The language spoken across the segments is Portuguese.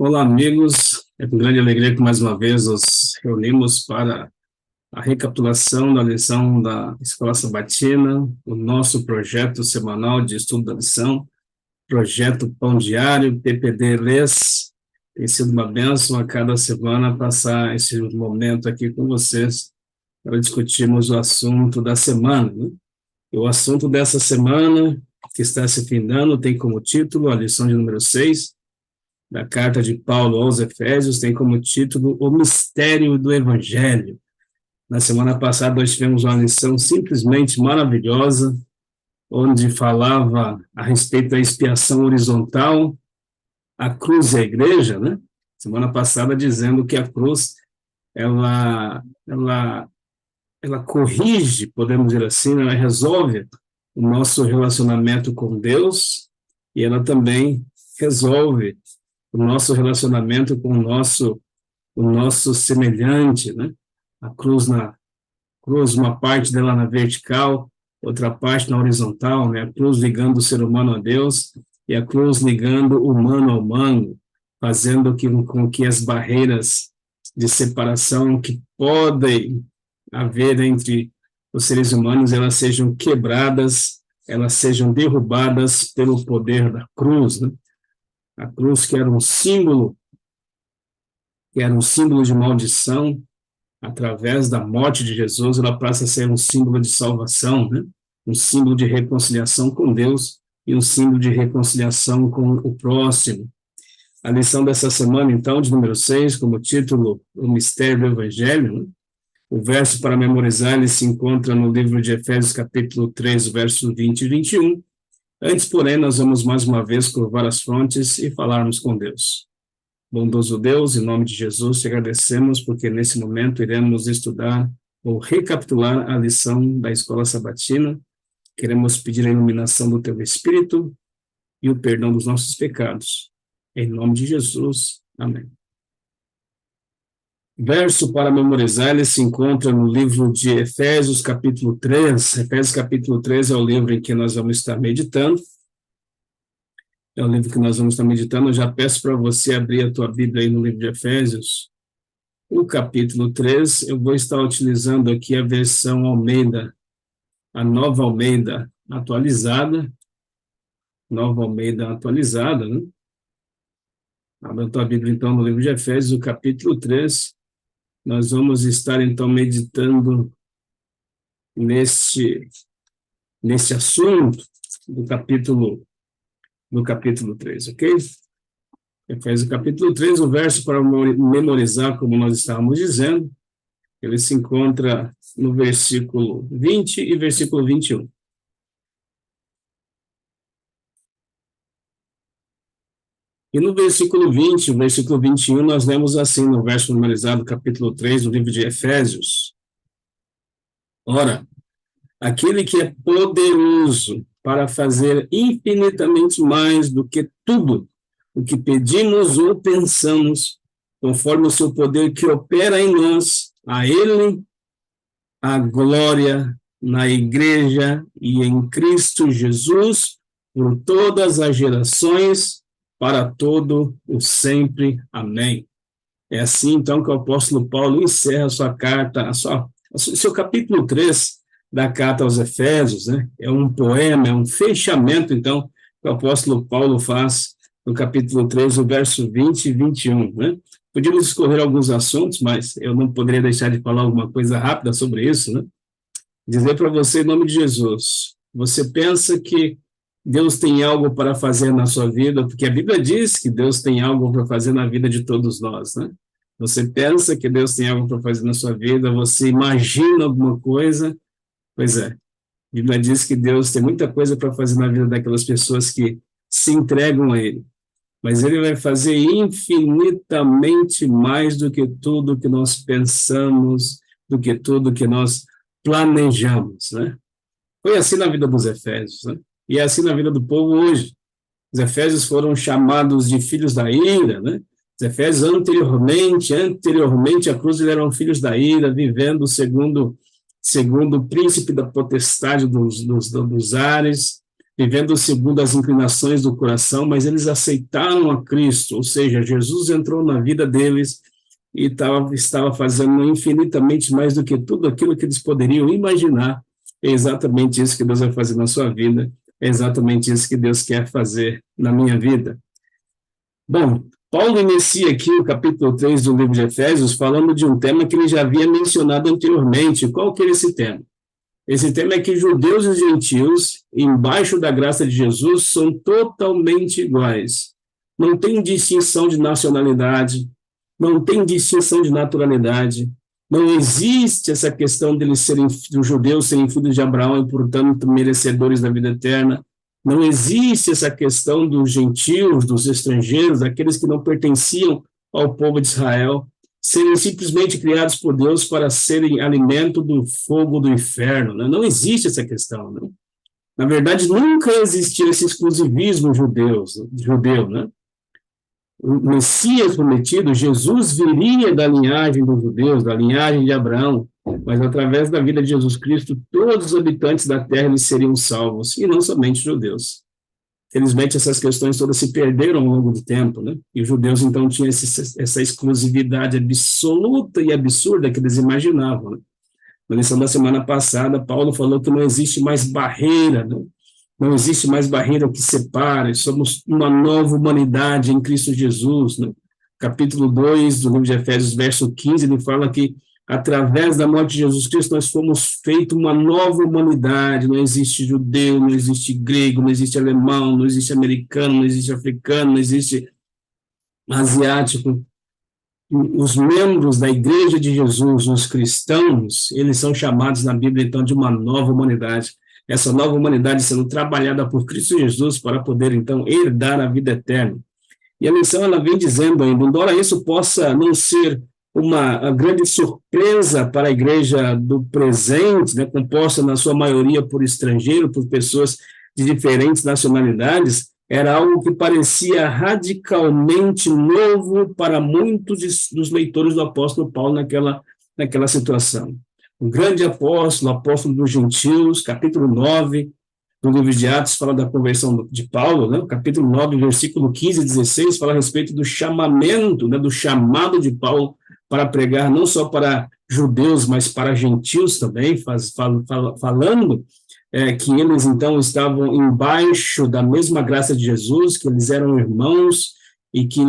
Olá, amigos. É com grande alegria que mais uma vez nos reunimos para a recapitulação da lição da Escola Sabatina, o nosso projeto semanal de estudo da lição, projeto Pão Diário, PPD Lês. Tem sido uma bênção a cada semana passar esse momento aqui com vocês para discutirmos o assunto da semana, né? E o assunto dessa semana, que está se findando, tem como título a lição de número 6, da carta de Paulo aos Efésios, tem como título O Mistério do Evangelho. Na semana passada nós tivemos uma lição simplesmente maravilhosa, onde falava a respeito da expiação horizontal, a cruz e a igreja, né? Semana passada dizendo que a cruz, ela corrige, podemos dizer assim, ela resolve o nosso relacionamento com Deus, e ela também resolve o nosso relacionamento com o nosso semelhante, né? A cruz, uma parte dela na vertical, outra parte na horizontal, né? A cruz ligando o ser humano a Deus e a cruz ligando o humano ao humano, fazendo com que as barreiras de separação que podem haver entre os seres humanos, elas sejam quebradas, elas sejam derrubadas pelo poder da cruz, né? A cruz que era um símbolo de maldição, através da morte de Jesus, ela passa a ser um símbolo de salvação, né? Um símbolo de reconciliação com Deus e um símbolo de reconciliação com o próximo. A lição dessa semana, então, de número 6, como título, O Mistério do Evangelho, né? O verso para memorizar, ele se encontra no livro de Efésios, capítulo 3, versos 20 e 21. Antes, porém, nós vamos mais uma vez curvar as frontes e falarmos com Deus. Bondoso Deus, em nome de Jesus, te agradecemos porque nesse momento iremos estudar ou recapitular a lição da Escola Sabatina. Queremos pedir a iluminação do teu Espírito e o perdão dos nossos pecados. Em nome de Jesus. Amém. Verso para memorizar, ele se encontra no livro de Efésios, capítulo 3. Efésios, capítulo 3 é o livro em que nós vamos estar meditando. É o livro que nós vamos estar meditando. Eu já peço para você abrir a tua Bíblia aí no livro de Efésios, o capítulo 3. Eu vou estar utilizando aqui a versão Almeida, a Nova Almeida atualizada. Né? Abra a tua Bíblia, então, no livro de Efésios, o capítulo 3. Nós vamos estar, então, meditando nesse assunto do capítulo 3, ok? Efésios capítulo 3, o verso para memorizar, como nós estávamos dizendo, ele se encontra no versículo 20 e versículo 21. E no versículo 20, o versículo 21, nós lemos assim, no verso memorizado, capítulo 3, do livro de Efésios. Ora, aquele que é poderoso para fazer infinitamente mais do que tudo o que pedimos ou pensamos, conforme o seu poder que opera em nós, a ele a glória na igreja e em Cristo Jesus, por todas as gerações, para todo o sempre. Amém. É assim, então, que o apóstolo Paulo encerra a sua carta, seu capítulo 3 da carta aos Efésios, né? É um poema, é um fechamento, então, que o apóstolo Paulo faz no capítulo 3, o verso 20 e 21, né? Podíamos escolher alguns assuntos, mas eu não poderia deixar de falar alguma coisa rápida sobre isso, né? Dizer para você, em nome de Jesus, você pensa que Deus tem algo para fazer na sua vida, porque a Bíblia diz que Deus tem algo para fazer na vida de todos nós, né? Você pensa que Deus tem algo para fazer na sua vida, você imagina alguma coisa, pois é. A Bíblia diz que Deus tem muita coisa para fazer na vida daquelas pessoas que se entregam a Ele, mas Ele vai fazer infinitamente mais do que tudo que nós pensamos, do que tudo que nós planejamos, né? Foi assim na vida dos Efésios, né? E é assim na vida do povo hoje. Os Efésios foram chamados de filhos da ira, né? Os Efésios anteriormente à cruz, eles eram filhos da ira, vivendo segundo o príncipe da potestade dos ares, vivendo segundo as inclinações do coração, mas eles aceitaram a Cristo, ou seja, Jesus entrou na vida deles e estava fazendo infinitamente mais do que tudo aquilo que eles poderiam imaginar. É exatamente isso que Deus vai fazer na sua vida, é exatamente isso que Deus quer fazer na minha vida. Bom, Paulo inicia aqui o capítulo 3 do livro de Efésios falando de um tema que ele já havia mencionado anteriormente. Qual que é esse tema? Esse tema é que judeus e gentios, embaixo da graça de Jesus, são totalmente iguais. Não tem distinção de nacionalidade, não tem distinção de naturalidade, não existe essa questão deles serem, dos judeus serem filhos de Abraão e, portanto, merecedores da vida eterna. Não existe essa questão dos gentios, dos estrangeiros, daqueles que não pertenciam ao povo de Israel, serem simplesmente criados por Deus para serem alimento do fogo do inferno. Né? Não existe essa questão. Né? Na verdade, nunca existiu esse exclusivismo judeu. Né? O Messias prometido, Jesus, viria da linhagem dos judeus, da linhagem de Abraão, mas através da vida de Jesus Cristo, todos os habitantes da terra eles seriam salvos, e não somente judeus. Felizmente, essas questões todas se perderam ao longo do tempo, né? E os judeus, então, tinham essa exclusividade absoluta e absurda que eles imaginavam. Né? Na lição da semana passada, Paulo falou que não existe mais barreira, né? Não existe mais barreira que separe, somos uma nova humanidade em Cristo Jesus. Né? Capítulo 2 do livro de Efésios, verso 15, ele fala que através da morte de Jesus Cristo, nós fomos feitos uma nova humanidade, não existe judeu, não existe grego, não existe alemão, não existe americano, não existe africano, não existe asiático. Os membros da Igreja de Jesus, os cristãos, eles são chamados na Bíblia, então, de uma nova humanidade. Essa nova humanidade sendo trabalhada por Cristo Jesus para poder, então, herdar a vida eterna. E a lição, ela vem dizendo ainda, embora isso possa não ser uma grande surpresa para a igreja do presente, né, composta na sua maioria por estrangeiros, por pessoas de diferentes nacionalidades, era algo que parecia radicalmente novo para muitos dos leitores do apóstolo Paulo naquela situação. O grande apóstolo dos gentios, capítulo 9 do livro de Atos, fala da conversão de Paulo, né? O capítulo 9, versículo 15 e 16, fala a respeito do chamamento, né, do chamado de Paulo para pregar não só para judeus, mas para gentios também, falando que eles, então, estavam embaixo da mesma graça de Jesus, que eles eram irmãos e que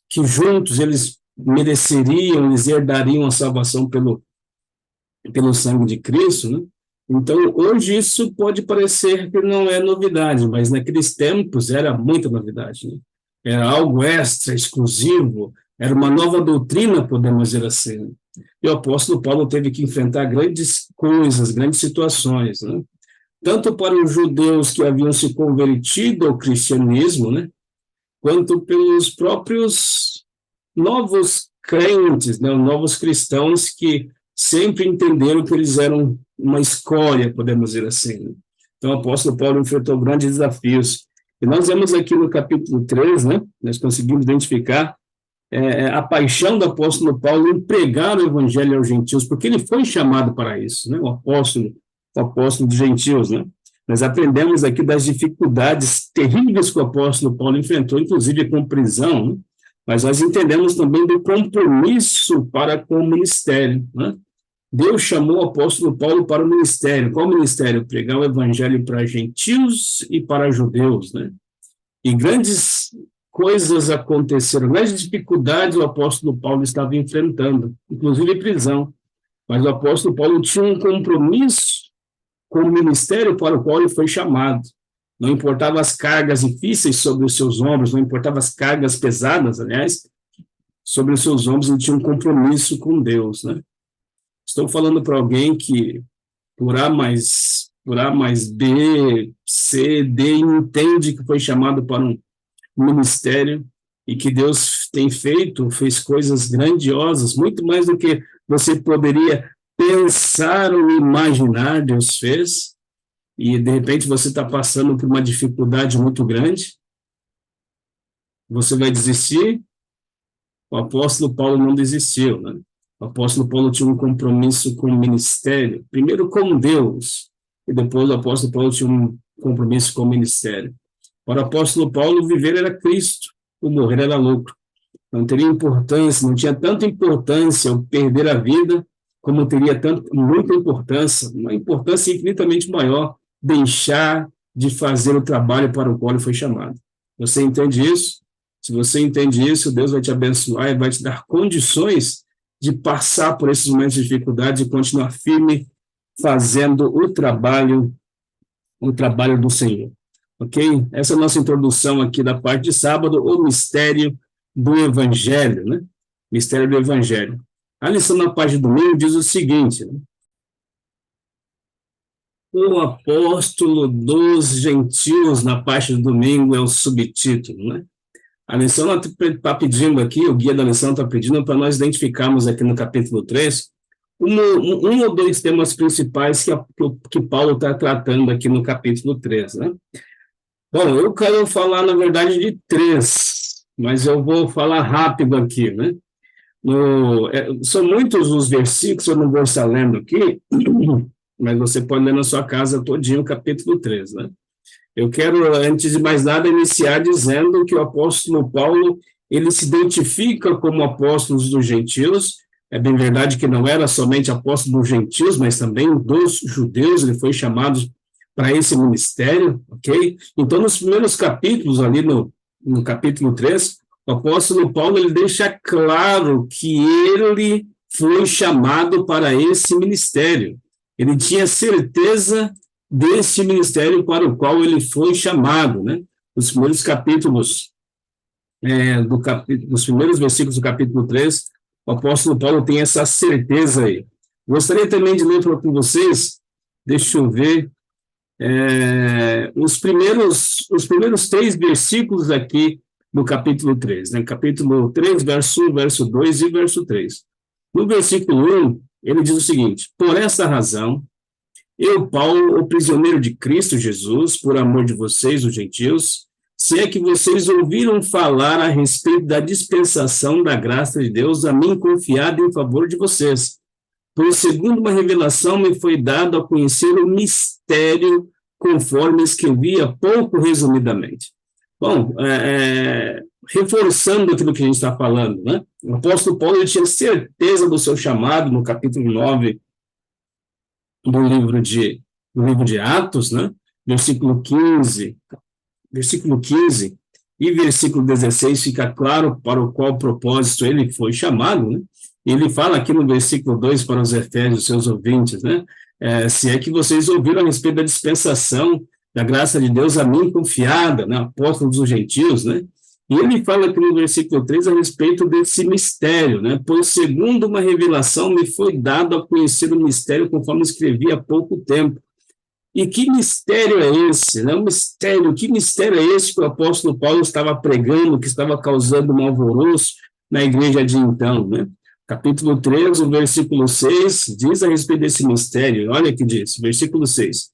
que juntos eles mereceriam, eles herdariam a salvação pelo sangue de Cristo, né? Então, hoje isso pode parecer que não é novidade, mas naqueles tempos era muita novidade, né? Era algo extra, exclusivo, era uma nova doutrina, podemos dizer assim. E o apóstolo Paulo teve que enfrentar grandes coisas, grandes situações, né? Tanto para os judeus que haviam se convertido ao cristianismo, né? Quanto pelos próprios novos crentes, né? Novos cristãos que sempre entenderam que eles eram uma escória, podemos dizer assim. Né? Então, o apóstolo Paulo enfrentou grandes desafios. E nós vemos aqui no capítulo 3, né, nós conseguimos identificar a paixão do apóstolo Paulo em pregar o evangelho aos gentios, porque ele foi chamado para isso, né, o apóstolo dos gentios. Né? Nós aprendemos aqui das dificuldades terríveis que o apóstolo Paulo enfrentou, inclusive com prisão, né? Mas nós entendemos também do compromisso para com o ministério. Né? Deus chamou o apóstolo Paulo para o ministério. Qual ministério? Pregar o evangelho para gentios e para judeus, né? E grandes coisas aconteceram, grandes dificuldades o apóstolo Paulo estava enfrentando, inclusive prisão. Mas o apóstolo Paulo tinha um compromisso com o ministério para o qual ele foi chamado. Não importava as cargas difíceis sobre os seus ombros, não importava as cargas pesadas, aliás, sobre os seus ombros, ele tinha um compromisso com Deus, né? Estou falando para alguém que, por A mais B, C, D, entende que foi chamado para um ministério e que Deus fez coisas grandiosas, muito mais do que você poderia pensar ou imaginar, Deus fez, e de repente você está passando por uma dificuldade muito grande, você vai desistir? O apóstolo Paulo não desistiu, né? O apóstolo Paulo tinha um compromisso com o ministério, primeiro com Deus, e depois o apóstolo Paulo tinha um compromisso com o ministério. Para o apóstolo Paulo, viver era Cristo, o morrer era lucro. Não teria importância, não tinha tanta importância o perder a vida, como teria muita importância, uma importância infinitamente maior, deixar de fazer o trabalho para o qual ele foi chamado. Você entende isso? Se você entende isso, Deus vai te abençoar e vai te dar condições de passar por esses momentos de dificuldade e continuar firme fazendo o trabalho do Senhor. Ok? Essa é a nossa introdução aqui da parte de sábado, o mistério do Evangelho, né? Mistério do Evangelho. A lição na parte de domingo diz o seguinte, né? O apóstolo dos gentios, na parte do domingo, é o subtítulo, né? A lição está pedindo aqui, o guia da lição está pedindo para nós identificarmos aqui no capítulo 3 um ou dois temas principais que Paulo está tratando aqui no capítulo 3, né? Bom, eu quero falar, na verdade, de três, mas eu vou falar rápido aqui, né? São muitos os versículos, eu não vou estar lendo aqui, mas você pode ler na sua casa todinho o capítulo 3, né? Eu quero, antes de mais nada, iniciar dizendo que o apóstolo Paulo, ele se identifica como apóstolo dos gentios. É bem verdade que não era somente apóstolo dos gentios, mas também dos judeus, ele foi chamado para esse ministério, ok? Então, nos primeiros capítulos, ali no capítulo 3, o apóstolo Paulo, ele deixa claro que ele foi chamado para esse ministério. Ele tinha certeza desse ministério para o qual ele foi chamado, né? Os primeiros capítulos, os primeiros versículos do capítulo 3, o apóstolo Paulo tem essa certeza aí. Gostaria também de ler com vocês, deixa eu ver, os primeiros 3 versículos aqui no capítulo 3, né? Capítulo 3, verso 1, verso 2 e verso 3. No versículo 1, ele diz o seguinte: por essa razão, eu, Paulo, o prisioneiro de Cristo Jesus, por amor de vocês, os gentios, se é que vocês ouviram falar a respeito da dispensação da graça de Deus a mim confiada em favor de vocês. Por segundo uma revelação me foi dado a conhecer o mistério conforme escrevi há pouco resumidamente. Bom, reforçando aquilo que a gente está falando, né? O apóstolo Paulo, ele tinha certeza do seu chamado no capítulo 9 do livro de Atos, né? Versículo 15 e versículo 16 fica claro para o qual propósito ele foi chamado, né? Ele fala aqui no versículo 2 para os Efésios, seus ouvintes, né? Se é que vocês ouviram a respeito da dispensação da graça de Deus a mim confiada, né? Apóstolo dos gentios, né? E ele fala aqui no versículo 3 a respeito desse mistério, né? Pois segundo uma revelação me foi dado a conhecer o mistério conforme escrevi há pouco tempo. E que mistério é esse? Né? Que mistério é esse que o apóstolo Paulo estava pregando, que estava causando um alvoroço na igreja de então, né? Capítulo 3, o versículo 6, diz a respeito desse mistério. Olha o que diz, versículo 6.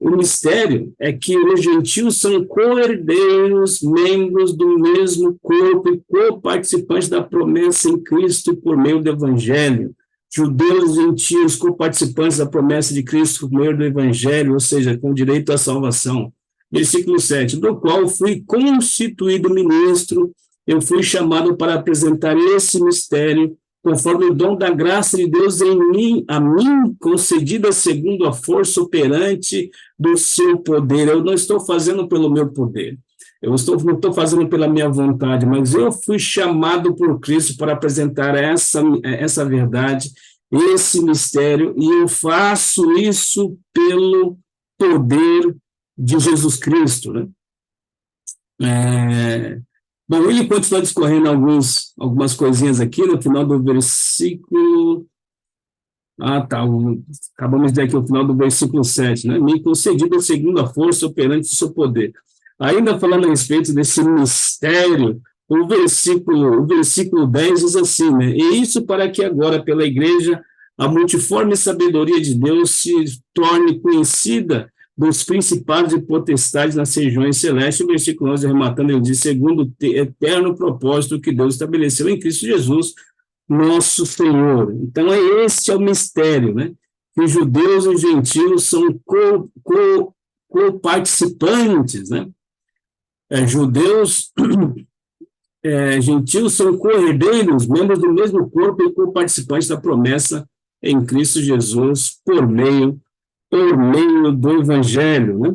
O mistério é que os gentios são co-herdeiros, membros do mesmo corpo e co-participantes da promessa em Cristo por meio do Evangelho. Judeus e gentios, co-participantes da promessa de Cristo por meio do Evangelho, ou seja, com direito à salvação. Versículo 7, do qual fui constituído ministro, eu fui chamado para apresentar esse mistério, conforme o dom da graça de Deus em mim, a mim concedida segundo a força operante do seu poder. Eu não estou fazendo pelo meu poder, não estou fazendo pela minha vontade, mas eu fui chamado por Cristo para apresentar essa verdade, esse mistério, e eu faço isso pelo poder de Jesus Cristo, né? Bom, ele continua discorrendo algumas coisinhas aqui no final do versículo. Acabamos de ver aqui o final do versículo 7, né? Me concedida segundo a força operante do seu poder. Ainda falando a respeito desse mistério, o versículo 10 diz assim, né? E isso para que agora, pela igreja, a multiforme sabedoria de Deus se torne conhecida dos principados e potestades nas regiões celestes. O versículo 11, arrematando, ele diz, segundo o eterno propósito que Deus estabeleceu em Cristo Jesus, nosso Senhor. Então, esse é o mistério, né? que judeus e gentios são co-participantes, né? Judeus, gentios são co-herdeiros, membros do mesmo corpo e co-participantes da promessa em Cristo Jesus por meio do Evangelho, né?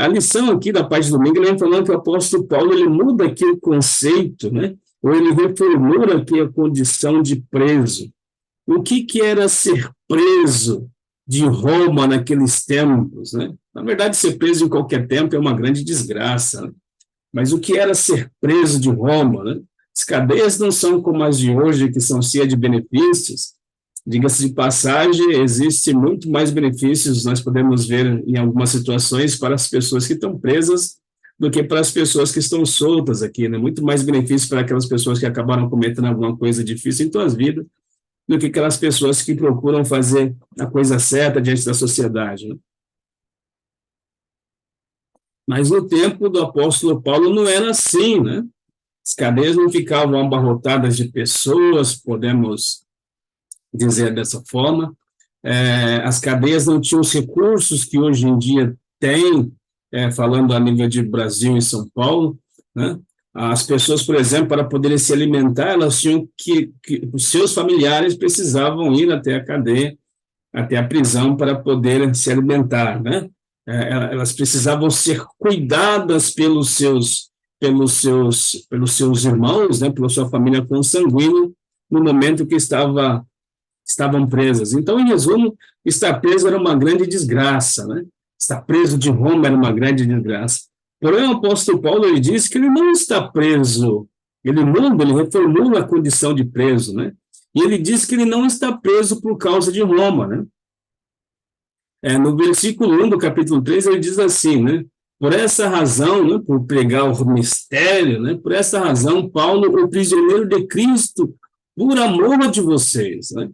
A lição aqui da parte do domingo, ele vem falando que o apóstolo Paulo, ele muda aqui o conceito, né? Ou ele reformula aqui a condição de preso. O que era ser preso de Roma naqueles tempos, né? Na verdade, ser preso em qualquer tempo é uma grande desgraça, né? Mas o que era ser preso de Roma, né? As cadeias não são como as de hoje, que são cheias de benefícios. Diga-se de passagem, existe muito mais benefícios, nós podemos ver em algumas situações, para as pessoas que estão presas do que para as pessoas que estão soltas aqui, né? Muito mais benefícios para aquelas pessoas que acabaram cometendo alguma coisa difícil em suas vidas do que aquelas pessoas que procuram fazer a coisa certa diante da sociedade, né? Mas no tempo do apóstolo Paulo não era assim, né? As cadeias não ficavam abarrotadas de pessoas, podemos dizer dessa forma. As cadeias não tinham os recursos que hoje em dia têm, falando a nível de Brasil e São Paulo, né? As pessoas, por exemplo, para poderem se alimentar, elas tinham que os seus familiares precisavam ir até a cadeia, até a prisão, para poderem se alimentar, né? Elas precisavam ser cuidadas pelos seus irmãos, né? Pela sua família consanguínea, no momento que estavam presas. Então, em resumo, estar preso era uma grande desgraça, né? Estar preso de Roma era uma grande desgraça. Porém, o apóstolo Paulo, ele diz que ele não está preso, ele muda, ele reformula a condição de preso, né? E ele diz que ele não está preso por causa de Roma, né? No versículo 1 do capítulo 3, ele diz assim, né? Por essa razão, né, por pregar o mistério, né, por essa razão, Paulo, o prisioneiro de Cristo, por amor de vocês, né?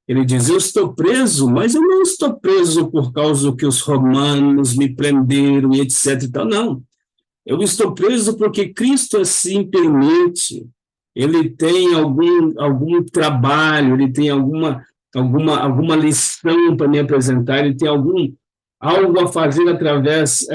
Ele diz, eu estou preso, mas eu não estou preso por causa do que os romanos me prenderam e etc. E tal, não. Eu estou preso porque Cristo assim permite. Ele tem algum trabalho, ele tem alguma lição para me apresentar, ele tem algo a fazer através,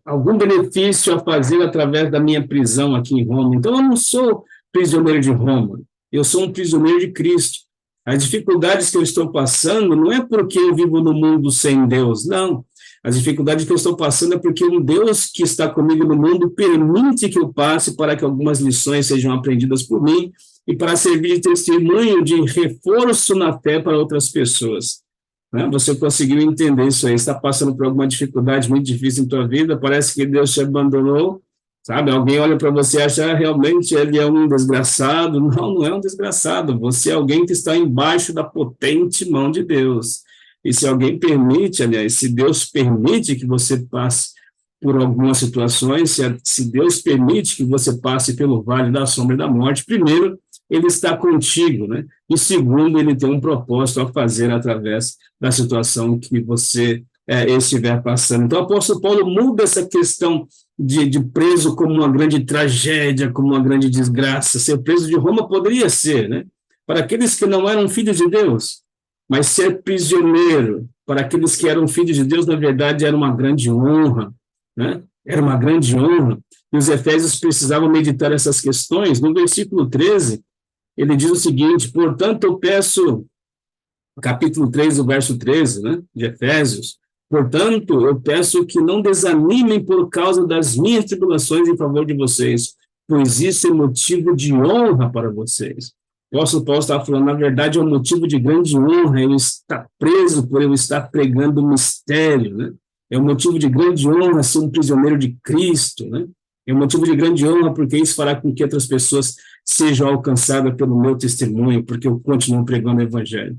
algum benefício a fazer através da minha prisão aqui em Roma. Então, eu não sou prisioneiro de Roma, eu sou um prisioneiro de Cristo. As dificuldades que eu estou passando não é porque eu vivo no mundo sem Deus, não. As dificuldades que eu estou passando é porque um Deus que está comigo no mundo permite que eu passe para que algumas lições sejam aprendidas por mim e para servir de testemunho, de reforço na fé para outras pessoas. Né? Você conseguiu entender isso aí? Está passando por alguma dificuldade muito difícil em tua vida? Parece que Deus te abandonou, sabe? Alguém olha para você e acha, realmente ele é um desgraçado. Não, não é um desgraçado. Você é alguém que está embaixo da potente mão de Deus. E se alguém permite, aliás, se Deus permite que você passe por algumas situações, se Deus permite que você passe pelo vale da sombra e da morte, primeiro, ele está contigo, né? E segundo, ele tem um propósito a fazer através da situação que você estiver passando. Então, o apóstolo Paulo muda essa questão de preso como uma grande tragédia, como uma grande desgraça. Ser preso de Roma poderia ser, né? Para aqueles que não eram filhos de Deus, mas ser prisioneiro para aqueles que eram filhos de Deus, na verdade, era uma grande honra, né? Era uma grande honra. E os efésios precisavam meditar essas questões. No versículo 13, ele diz o seguinte, portanto, eu peço, capítulo 3, o verso 13, né, de Efésios, portanto, eu peço que não desanimem por causa das minhas tribulações em favor de vocês, pois isso é motivo de honra para vocês. O apóstolo Paulo está falando, na verdade, é um motivo de grande honra, ele está preso por eu estar pregando o mistério, né? É um motivo de grande honra ser um prisioneiro de Cristo, né? É um motivo de grande honra porque isso fará com que outras pessoas sejam alcançadas pelo meu testemunho, porque eu continuo pregando o evangelho.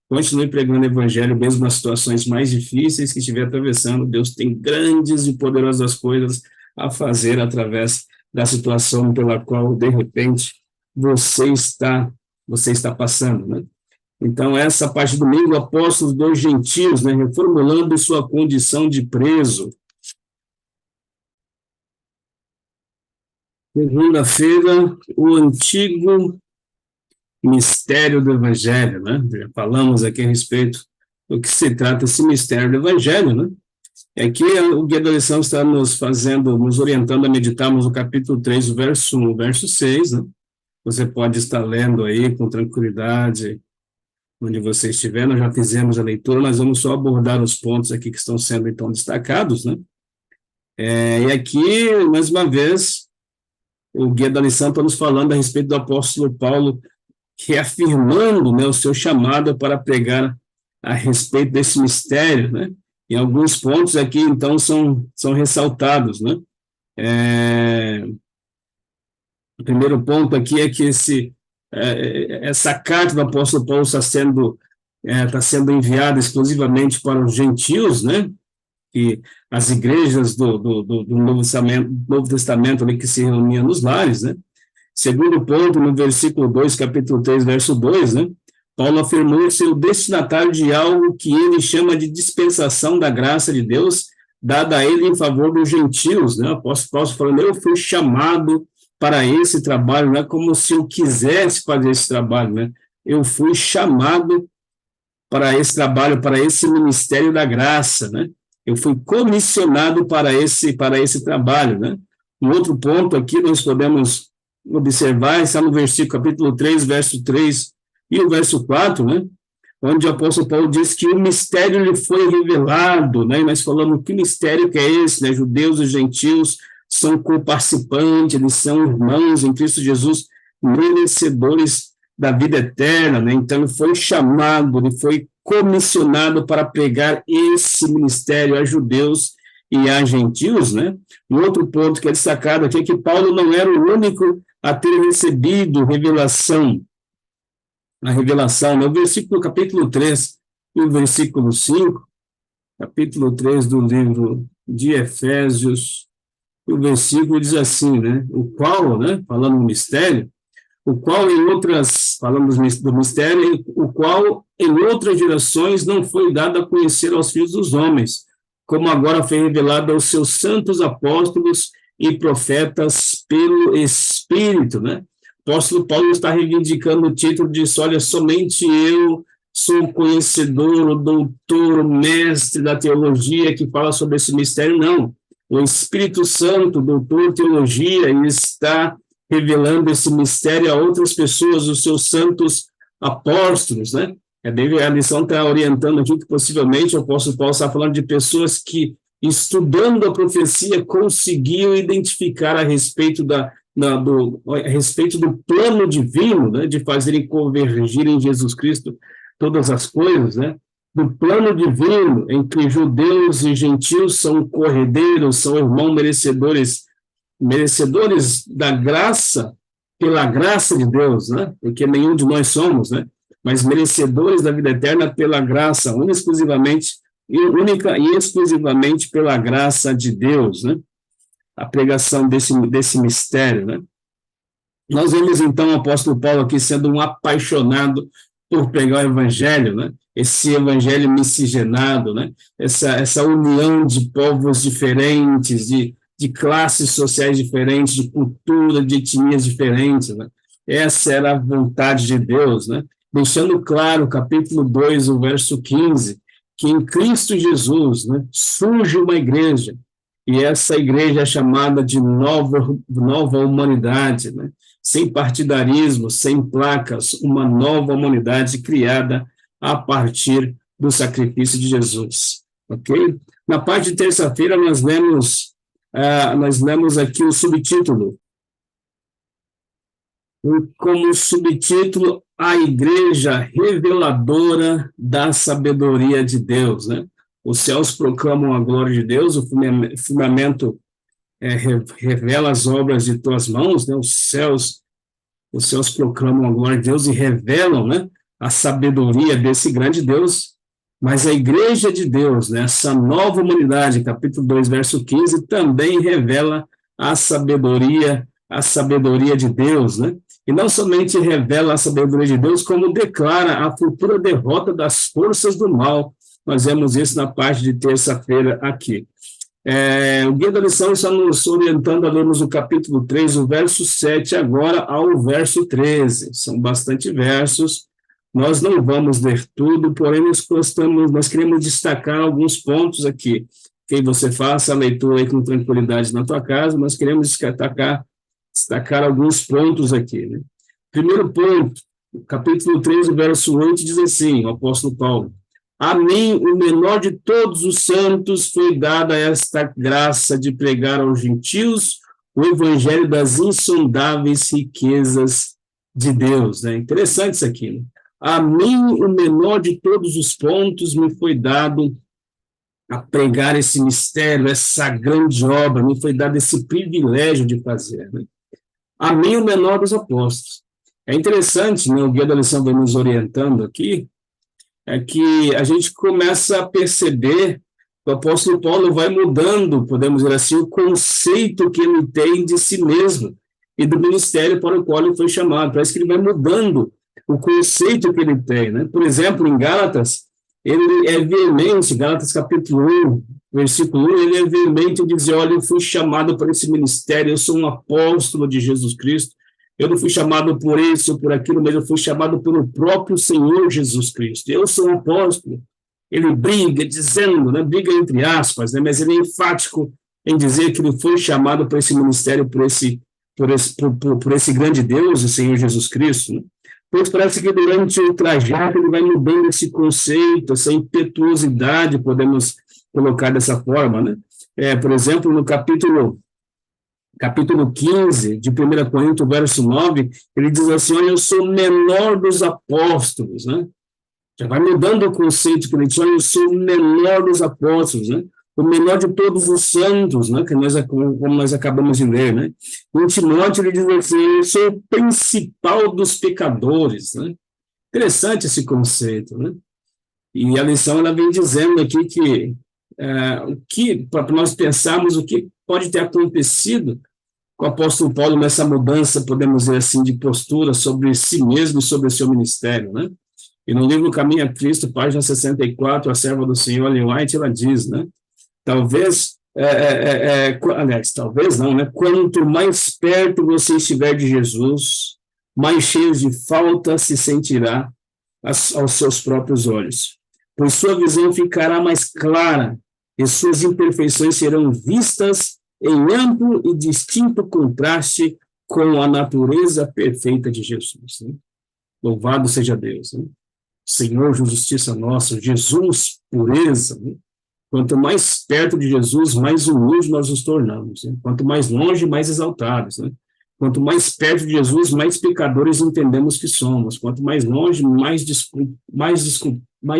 Continue pregando o evangelho mesmo nas situações mais difíceis que estiver atravessando. Deus tem grandes e poderosas coisas a fazer através da situação pela qual, de repente, você está passando, né? Então, essa parte do domingo, apóstolos dos gentios, né, reformulando sua condição de preso. Segunda-feira, o Antigo mistério do Evangelho, né? Já falamos aqui a respeito do que se trata esse mistério do Evangelho, né? Aqui o Guia da Lição está nos orientando a meditarmos o capítulo 3, o verso 1, o verso 6, né? Você pode estar lendo aí com tranquilidade, onde você estiver. Nós já fizemos a leitura, nós vamos só abordar os pontos aqui que estão sendo, então, destacados, né? E aqui, mais uma vez, o Guia da Lição está nos falando a respeito do apóstolo Paulo, reafirmando, né, o seu chamado para pregar a respeito desse mistério, né? E alguns pontos aqui, então, são ressaltados, né? O primeiro ponto aqui é que essa carta do apóstolo Paulo está sendo enviada exclusivamente para os gentios, né? Que as igrejas do Novo Testamento ali, que se reuniam nos lares, né? Segundo ponto, no versículo 2, capítulo 3, verso 2, né? Paulo afirmou ser o destinatário de algo que ele chama de dispensação da graça de Deus, dada a ele em favor dos gentios, né? O apóstolo Paulo falando, eu fui chamado para esse trabalho, não é como se eu quisesse fazer esse trabalho, né? Eu fui chamado para esse trabalho, para esse ministério da graça, né? Eu fui comissionado para esse trabalho, né? Um outro ponto aqui nós podemos observar, está no versículo, capítulo 3, verso 3 e o verso 4, né? Onde o apóstolo Paulo diz que o mistério lhe foi revelado, né? E nós falamos que mistério que é esse, né? Judeus e gentios são co-participantes, eles são irmãos em Cristo Jesus, merecedores da vida eterna, né? Então ele foi chamado, ele foi comissionado para pregar esse ministério a judeus e a gentios, né? Um outro ponto que é destacado aqui é que Paulo não era o único a ter recebido a revelação, no versículo, capítulo 3 e o versículo 5, capítulo 3 do livro de Efésios, o versículo diz assim, né? O qual, né? Falando do mistério, o qual em outras, falando do mistério, o qual em outras gerações não foi dado a conhecer aos filhos dos homens, como agora foi revelado aos seus santos apóstolos e profetas pelo Espírito, né? O apóstolo Paulo está reivindicando o título de olha, somente eu sou conhecedor, o doutor, o mestre da teologia que fala sobre esse mistério, não. O Espírito Santo, doutor de teologia, está revelando esse mistério a outras pessoas, os seus santos apóstolos, né? A lição está orientando aqui que possivelmente o apóstolo Paulo está falando de pessoas que, estudando a profecia, conseguiam identificar a respeito do plano divino, né? De fazerem convergir em Jesus Cristo todas as coisas, né? Do plano divino em que judeus e gentios são corredeiros, são irmãos merecedores da graça, pela graça de Deus, né? Porque nenhum de nós somos, né? Mas merecedores da vida eterna pela graça, única e exclusivamente pela graça de Deus, né? A pregação desse mistério, né? Nós vemos, então, o apóstolo Paulo aqui sendo um apaixonado por pregar o evangelho, né? Esse evangelho miscigenado, né? Essa união de povos diferentes, de classes sociais diferentes, de cultura, de etnias diferentes, né? Essa era a vontade de Deus, né? Deixando claro, capítulo 2, o verso 15, que em Cristo Jesus, né, surge uma igreja, e essa igreja é chamada de nova humanidade, né? Sem partidarismo, sem placas, uma nova humanidade criada a partir do sacrifício de Jesus, ok? Na parte de terça-feira nós lemos aqui o subtítulo, como subtítulo, a igreja reveladora da sabedoria de Deus, né? Os céus proclamam a glória de Deus, o firmamento revela as obras de tuas mãos, né? Os céus proclamam a glória de Deus e revelam, né, a sabedoria desse grande Deus, mas a igreja de Deus, né, essa nova humanidade, capítulo 2, verso 15, também revela a sabedoria de Deus, né? E não somente revela a sabedoria de Deus, como declara a futura derrota das forças do mal. Nós vemos isso na parte de terça-feira aqui. O guia da lição está nos orientando a lermos o capítulo 3, o verso 7, agora ao verso 13. São bastante versos. Nós não vamos ler tudo, porém nós queremos destacar alguns pontos aqui. Que você faça a leitura aí com tranquilidade na tua casa, nós queremos destacar alguns pontos aqui, né? Primeiro ponto, capítulo 3, verso 8, diz assim, o apóstolo Paulo: a mim, o menor de todos os santos, foi dada esta graça de pregar aos gentios o evangelho das insondáveis riquezas de Deus. É interessante isso aqui, né? A mim, o menor de todos os pontos, me foi dado a pregar esse mistério, essa grande obra, me foi dado esse privilégio de fazer, né? A mim, o menor dos apóstolos. É interessante, né, o guia da lição vai nos orientando aqui, é que a gente começa a perceber que o apóstolo Paulo vai mudando, podemos dizer assim, o conceito que ele tem de si mesmo e do ministério para o qual ele foi chamado. Parece que ele vai mudando o conceito que ele tem, né? Por exemplo, em Gálatas, ele é veemente, Gálatas capítulo 1, versículo 1, ele é veemente em dizer: olha, eu fui chamado para esse ministério, eu sou um apóstolo de Jesus Cristo, eu não fui chamado por isso ou por aquilo, mas eu fui chamado pelo próprio Senhor Jesus Cristo. Eu sou um apóstolo. Ele briga, dizendo, né, briga entre aspas, né, mas ele é enfático em dizer que ele foi chamado para esse ministério, por esse grande Deus, o Senhor Jesus Cristo, né? Pois parece que durante o trajeto ele vai mudando esse conceito, essa impetuosidade, podemos colocar dessa forma, né? Por exemplo, no capítulo 15 de 1 Coríntios, verso 9, ele diz assim: olha, eu sou o menor dos apóstolos, né? Já vai mudando o conceito que ele diz: olha, eu sou o menor dos apóstolos, né? O menor de todos os santos, né? Como nós acabamos de ler, né? Em Timóteo ele diz assim: eu sou o principal dos pecadores, né? Interessante esse conceito, né? E a lição ela vem dizendo aqui que para nós pensarmos o que pode ter acontecido com o apóstolo Paulo nessa mudança, podemos dizer assim, de postura sobre si mesmo e sobre o seu ministério, né? E no livro Caminho a Cristo, página 64, a serva do Senhor, Ellen White, ela diz, né? Aliás, talvez não, né? Quanto mais perto você estiver de Jesus, mais cheio de falta se sentirá aos seus próprios olhos, pois sua visão ficará mais clara e suas imperfeições serão vistas em amplo e distinto contraste com a natureza perfeita de Jesus, né? Louvado seja Deus, né? Senhor, justiça nossa, Jesus, pureza, né? Quanto mais perto de Jesus, mais humildes nós nos tornamos, né? Quanto mais longe, mais exaltados, né? Quanto mais perto de Jesus, mais pecadores entendemos que somos. Quanto mais longe, mais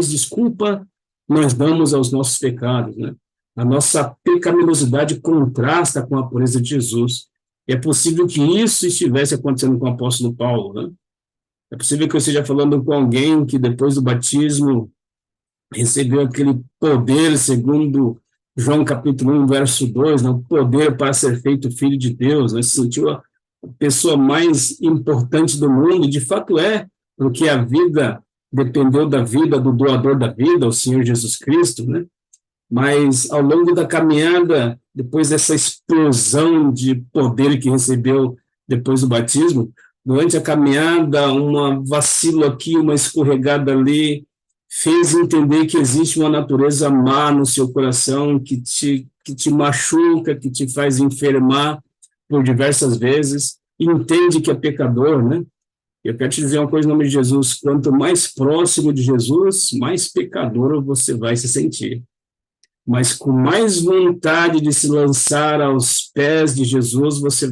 desculpa nós damos aos nossos pecados, né? A nossa pecaminosidade contrasta com a pureza de Jesus. E é possível que isso estivesse acontecendo com o apóstolo Paulo, né? É possível que eu esteja falando com alguém que depois do batismo recebeu aquele poder, segundo João capítulo 1, verso 2, né? O poder para ser feito filho de Deus, né? Se sentiu a pessoa mais importante do mundo, e de fato porque a vida dependeu da vida do doador da vida, o Senhor Jesus Cristo, né? Mas ao longo da caminhada, depois dessa explosão de poder que recebeu depois do batismo, durante a caminhada, uma vacilo aqui, uma escorregada ali, fez entender que existe uma natureza má no seu coração, que te machuca, que te faz enfermar por diversas vezes, entende que é pecador, né? Eu quero te dizer uma coisa em nome de Jesus: quanto mais próximo de Jesus, mais pecador você vai se sentir. Mas com mais vontade de se lançar aos pés de Jesus, você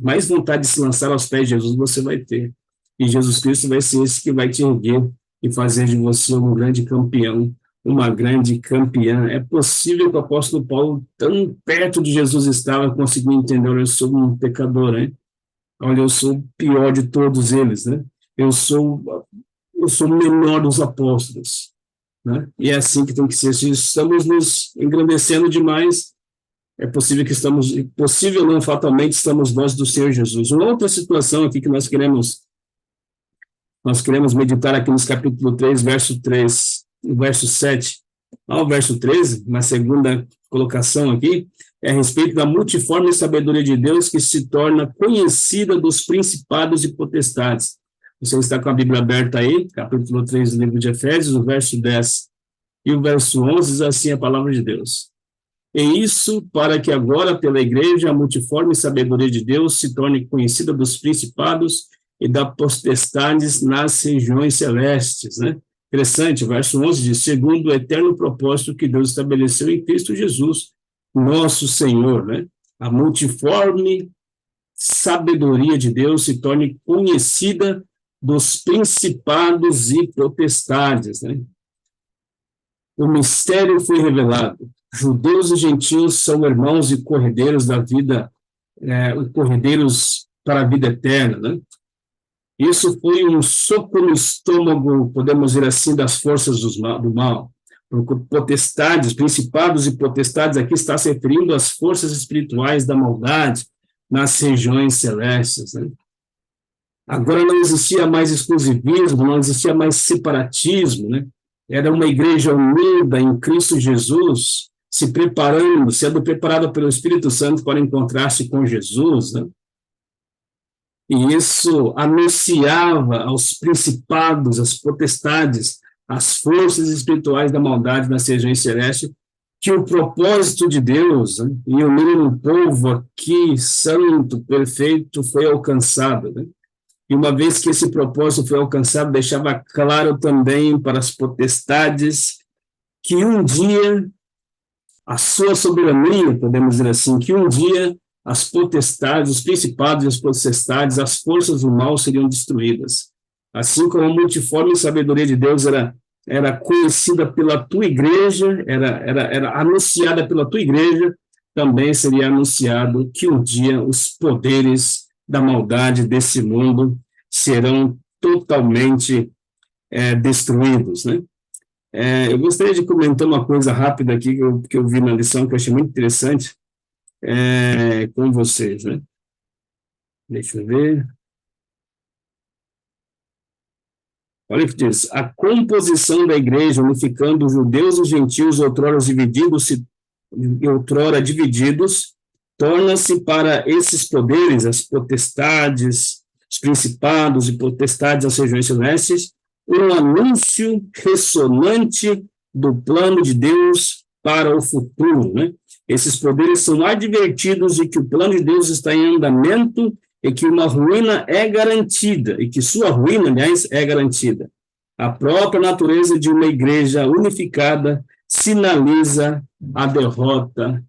mais vontade de se lançar aos pés de Jesus você vai ter. E Jesus Cristo vai ser esse que vai te erguer e fazer de você um grande campeão, uma grande campeã. É possível que o apóstolo Paulo, tão perto de Jesus estava, conseguiu entender: olha, eu sou um pecador, hein? Olha, eu sou o pior de todos eles, né? Eu sou o menor dos apóstolos, né? E é assim que tem que ser. Se estamos nos engrandecendo demais, é possível não, fatalmente, estamos nós do Senhor Jesus. Uma outra situação aqui que nós queremos meditar aqui nos capítulo 3, verso 3, verso 7 ao verso 13, na segunda colocação aqui é a respeito da multiforme sabedoria de Deus que se torna conhecida dos principados e potestades. Você está com a Bíblia aberta aí, capítulo 3 do livro de Efésios, o verso 10 e o verso 11, diz assim a palavra de Deus. E isso para que agora, pela igreja, a multiforme sabedoria de Deus se torne conhecida dos principados e das potestades nas regiões celestes, né? Interessante, o verso 11 diz, segundo o eterno propósito que Deus estabeleceu em Cristo Jesus, nosso Senhor, né? A multiforme sabedoria de Deus se torne conhecida dos principados e potestades, né? O mistério foi revelado. Judeus e gentios são irmãos e corredeiros da vida, corredeiros para a vida eterna, né? Isso foi um soco no estômago, podemos dizer assim, das forças do mal. Potestades, principados e potestades, aqui está se referindo às forças espirituais da maldade nas regiões celestes, né? Agora não existia mais exclusivismo, não existia mais separatismo, né? Era uma igreja unida em Cristo Jesus, se preparando, sendo preparada pelo Espírito Santo para encontrar-se com Jesus, né? E isso anunciava aos principados, às potestades, às forças espirituais da maldade nas regiões celestes, que o propósito de Deus, né, em unir um povo aqui, santo, perfeito, foi alcançado, né? E uma vez que esse propósito foi alcançado, deixava claro também para as potestades que um dia a sua soberania, podemos dizer assim, que um dia as potestades, os principados e as potestades, as forças do mal seriam destruídas. Assim como a multiforme sabedoria de Deus era conhecida pela tua igreja, era anunciada pela tua igreja, também seria anunciado que um dia os poderes da maldade desse mundo serão totalmente destruídos, né? Eu gostaria de comentar uma coisa rápida aqui que eu vi na lição, que eu achei muito interessante, com vocês, né? Deixa eu ver. Olha o que diz. A composição da igreja, unificando os judeus e os gentios, outrora divididos, torna-se para esses poderes, as potestades, os principados e potestades das regiões celestes, um anúncio ressonante do plano de Deus para o futuro, né? Esses poderes são advertidos de que o plano de Deus está em andamento e que uma ruína é garantida, e que sua ruína, aliás, é garantida. A própria natureza de uma igreja unificada sinaliza a derrota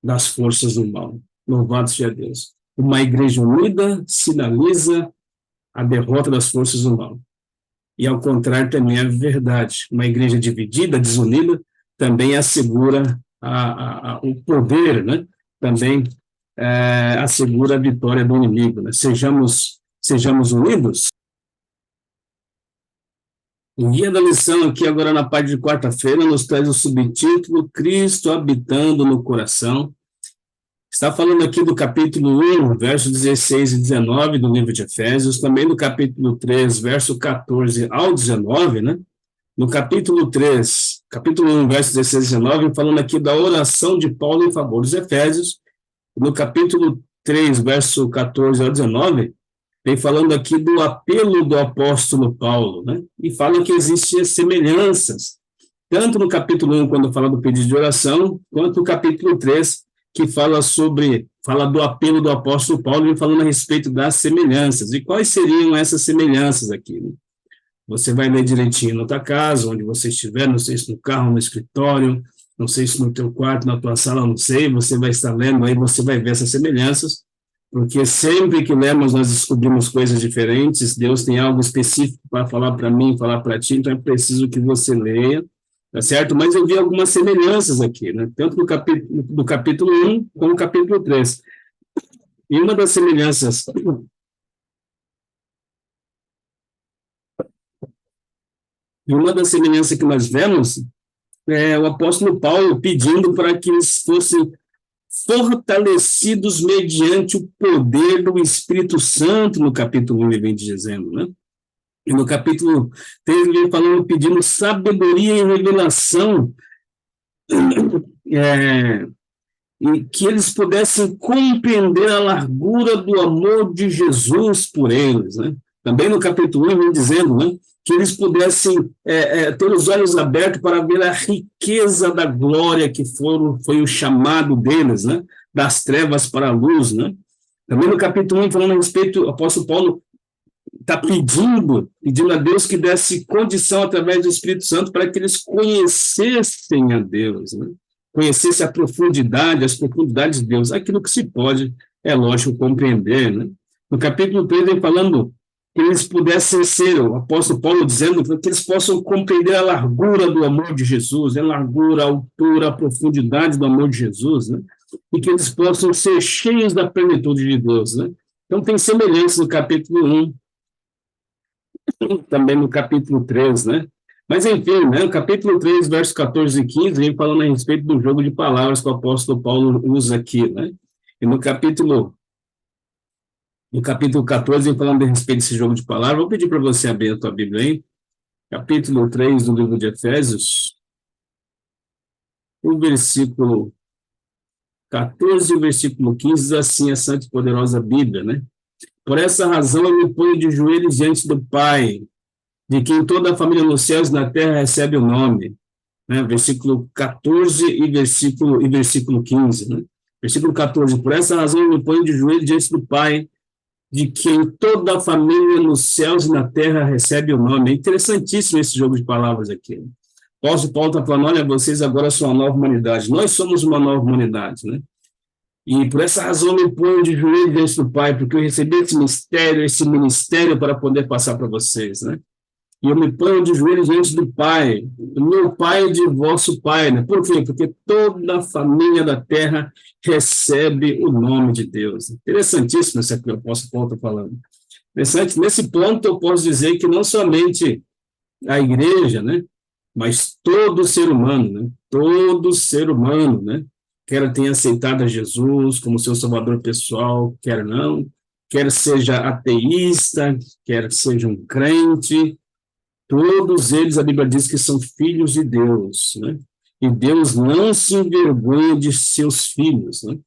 das forças do mal. Louvado seja Deus. Uma igreja unida sinaliza a derrota das forças do mal. E, ao contrário, também é verdade. Uma igreja dividida, desunida, também assegura o poder, né? Também assegura a vitória do inimigo, né? Sejamos unidos. O guia da lição aqui, agora na parte de quarta-feira, nos traz o subtítulo Cristo habitando no coração. Está falando aqui do capítulo 1, versos 16 e 19 do livro de Efésios, também do capítulo 3, verso 14 ao 19, né? No capítulo 3, capítulo 1, versos 16 e 19, falando aqui da oração de Paulo em favor dos Efésios. No capítulo 3, verso 14 ao 19, vem falando aqui do apelo do apóstolo Paulo, né? E fala que existem semelhanças, tanto no capítulo 1, quando fala do pedido de oração, quanto no capítulo 3, que fala do apelo do apóstolo Paulo, e falando a respeito das semelhanças. E quais seriam essas semelhanças aqui, né? Você vai ler direitinho na tua casa, onde você estiver, não sei se no carro, no escritório, não sei se no teu quarto, na tua sala, não sei, você vai estar lendo aí, você vai ver essas semelhanças, porque sempre que lemos nós descobrimos coisas diferentes, Deus tem algo específico para falar para mim, falar para ti, então é preciso que você leia, tá certo? Mas eu vi algumas semelhanças aqui, né? Tanto do capítulo 1 como no capítulo 3. E uma das semelhanças que nós vemos é o apóstolo Paulo pedindo para que eles fossem fortalecidos mediante o poder do Espírito Santo, no capítulo 1, ele vem dizendo, né? E no capítulo 3, ele vem falando, pedindo sabedoria e revelação e que eles pudessem compreender a largura do amor de Jesus por eles, né? Também no capítulo 1, vem dizendo, né, que eles pudessem ter os olhos abertos para ver a riqueza da glória que foi o chamado deles, né, das trevas para a luz, né? Também no capítulo 1, falando a respeito, o apóstolo Paulo está pedindo a Deus que desse condição através do Espírito Santo para que eles conhecessem a Deus, né? Conhecessem a profundidade, as profundidades de Deus, aquilo que se pode, é lógico, compreender, né? No capítulo 3, vem falando que eles pudessem ser, o apóstolo Paulo dizendo que eles possam compreender a largura do amor de Jesus, a largura, a altura, a profundidade do amor de Jesus, né? E que eles possam ser cheios da plenitude de Deus, né? Então, tem semelhanças no capítulo 1, também no capítulo 3, né? Mas, enfim, né, no capítulo 3, versos 14 e 15, vem falando a respeito do jogo de palavras que o apóstolo Paulo usa aqui, né? E no capítulo 14, vem falando a respeito desse jogo de palavras. Vou pedir para você abrir a tua Bíblia aí. Capítulo 3 do livro de Efésios, o versículo 14 e o versículo 15, diz assim a santa e poderosa Bíblia, né? Por essa razão eu me ponho de joelhos diante do Pai, de quem toda a família nos céus e na terra recebe o nome, né? Versículo 14 e versículo 15, né? Versículo 14, por essa razão eu me ponho de joelho diante do Pai, de quem toda a família nos céus e na terra recebe o nome. É interessantíssimo esse jogo de palavras aqui. O apóstolo Paulo está falando, olha, vocês agora são uma nova humanidade. Nós somos uma nova humanidade, né? E por essa razão me ponho de joelho diante do Pai, porque eu recebi esse ministério para poder passar para vocês, né? E eu me ponho de joelhos diante do Pai, do meu Pai e de vosso Pai, né? Por quê? Porque toda a família da terra recebe o nome de Deus. Interessantíssimo isso aqui, o apóstolo Paulo está falando. Interessante, nesse ponto eu posso dizer que não somente a igreja, né? Mas todo ser humano, né? Todo ser humano, né? Quer tenha aceitado a Jesus como seu salvador pessoal, quer não, quer seja ateísta, quer seja um crente, todos eles, a Bíblia diz que são filhos de Deus, né? E Deus não se envergonha de seus filhos, né?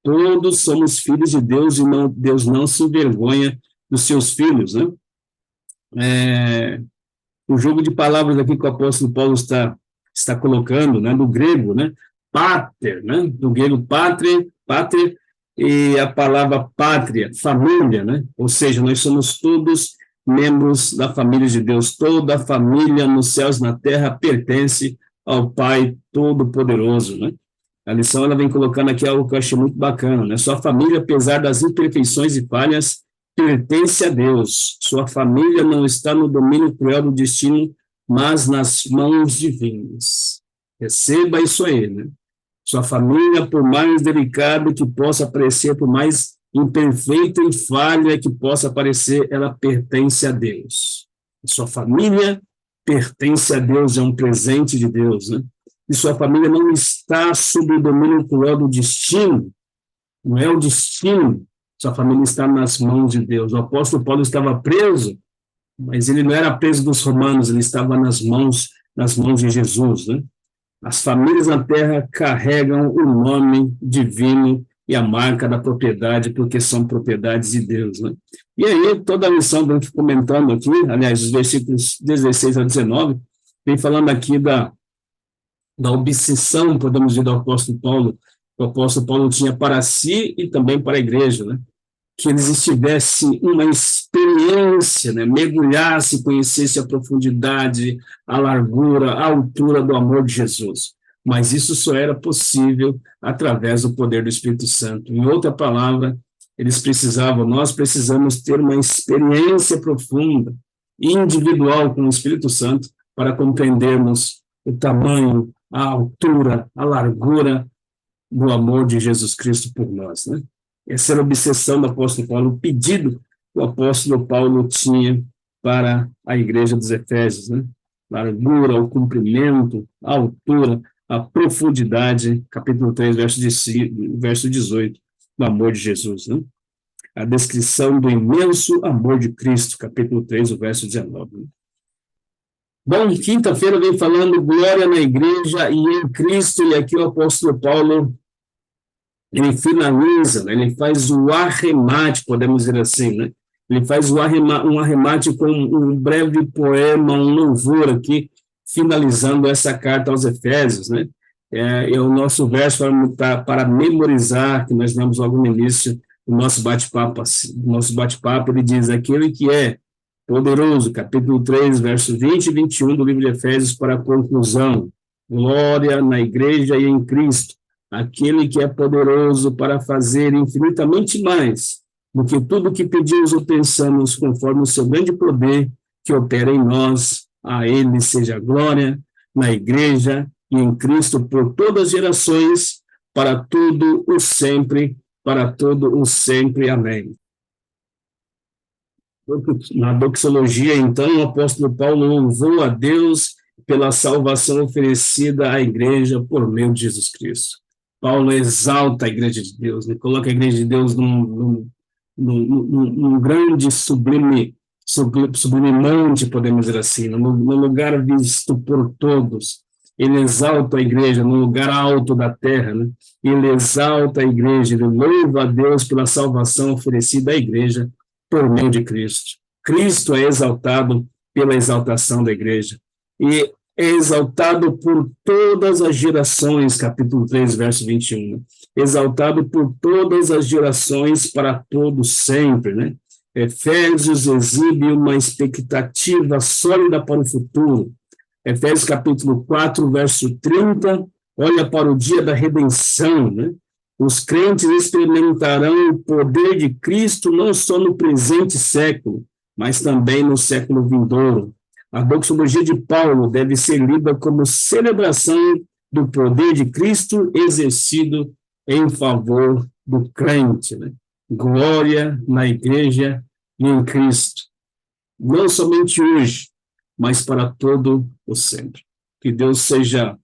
Todos somos filhos de Deus e Deus não se envergonha dos seus filhos, né? O jogo de palavras aqui que o apóstolo Paulo está colocando, né? Do grego, né? Pater, né? Do grego pater, e a palavra pátria, família, né? Ou seja, nós somos todos membros da família de Deus, toda a família nos céus e na terra pertence ao Pai Todo-Poderoso, né? A lição, ela vem colocando aqui algo que eu achei muito bacana, né? Sua família, apesar das imperfeições e falhas, pertence a Deus. Sua família não está no domínio cruel do destino, mas nas mãos divinas. Receba isso aí, né? Sua família, por mais delicada que possa parecer, por mais imperfeita e falha que possa parecer, ela pertence a Deus. Sua família pertence a Deus, é um presente de Deus, né? E sua família não está sob o domínio cruel do destino, não é o destino, sua família está nas mãos de Deus. O apóstolo Paulo estava preso, mas ele não era preso dos romanos, ele estava nas mãos de Jesus, né? As famílias na terra carregam o nome divino e a marca da propriedade, porque são propriedades de Deus, né? E aí, toda a lição que eu estou comentando aqui, aliás, os versículos 16 a 19, vem falando aqui da obsessão, podemos dizer, do apóstolo Paulo. O apóstolo Paulo tinha para si e também para a igreja, né? Que eles tivessem uma experiência, né? Mergulhasse, conhecesse a profundidade, a largura, a altura do amor de Jesus. Mas isso só era possível através do poder do Espírito Santo. Em outra palavra, nós precisamos ter uma experiência profunda, individual com o Espírito Santo, para compreendermos o tamanho, a altura, a largura do amor de Jesus Cristo por nós, né? Essa era a obsessão do apóstolo Paulo, o pedido que o apóstolo Paulo tinha para a igreja dos Efésios, né? A largura, o comprimento, a altura, a profundidade, capítulo 3, verso 18, do amor de Jesus, né? A descrição do imenso amor de Cristo, capítulo 3, o verso 19. Né? Bom, quinta-feira vem falando glória na igreja e em Cristo, e aqui o apóstolo Paulo, ele finaliza, né? Ele faz o arremate, podemos dizer assim, né? Ele faz um arremate com um breve poema, um louvor aqui, finalizando essa carta aos Efésios, né? É o nosso verso para memorizar, que nós damos logo no início do nosso bate-papo. Ele diz: aquele que é poderoso, capítulo 3, verso 20 e 21 do livro de Efésios, para a conclusão. Glória na igreja e em Cristo, aquele que é poderoso para fazer infinitamente mais do que tudo que pedimos ou pensamos, conforme o seu grande poder que opera em nós. A ele seja glória na igreja e em Cristo por todas as gerações, para tudo o sempre, para todo o sempre. Amém. Na doxologia, então, o apóstolo Paulo louvou a Deus pela salvação oferecida à igreja por meio de Jesus Cristo. Paulo exalta a igreja de Deus, ele coloca a igreja de Deus num grande sublimante, podemos dizer assim, no lugar visto por todos. Ele exalta a igreja no lugar alto da terra, né? Ele exalta a igreja, ele louva a Deus pela salvação oferecida à igreja por meio de Cristo. Cristo é exaltado pela exaltação da igreja. E é exaltado por todas as gerações, capítulo 3, verso 21. Exaltado por todas as gerações para todos sempre, né? Efésios exibe uma expectativa sólida para o futuro. Efésios capítulo 4, verso 30, olha para o dia da redenção, né? Os crentes experimentarão o poder de Cristo não só no presente século, mas também no século vindouro. A doxologia de Paulo deve ser lida como celebração do poder de Cristo exercido em favor do crente, né? Glória na igreja e em Cristo. Não somente hoje, mas para todo o sempre. Que Deus seja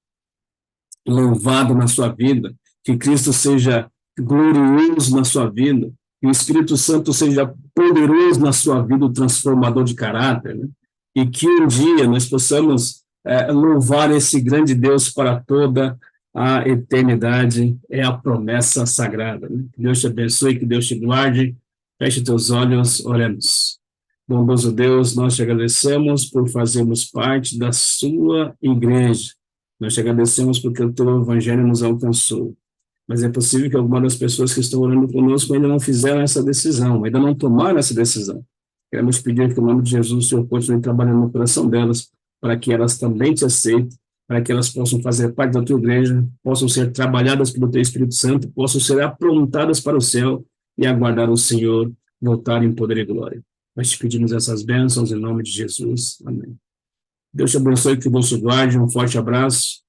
louvado na sua vida, que Cristo seja glorioso na sua vida, que o Espírito Santo seja poderoso na sua vida, o transformador de caráter, né? E que um dia nós possamos louvar esse grande Deus para toda a eternidade, é a promessa sagrada, né? Que Deus te abençoe, que Deus te guarde, feche teus olhos, oremos. Bondoso Deus, nós te agradecemos por fazermos parte da sua igreja. Nós te agradecemos porque o teu evangelho nos alcançou. Mas é possível que algumas das pessoas que estão orando conosco ainda não fizeram essa decisão, ainda não tomaram essa decisão. Queremos pedir que, no nome de Jesus, o Senhor continue trabalhando no coração delas, para que elas também te aceitem, para que elas possam fazer parte da tua igreja, possam ser trabalhadas pelo teu Espírito Santo, possam ser aprontadas para o céu e aguardar o Senhor voltar em poder e glória. Nós te pedimos essas bênçãos em nome de Jesus. Amém. Deus te abençoe, que Deus te guarde. Um forte abraço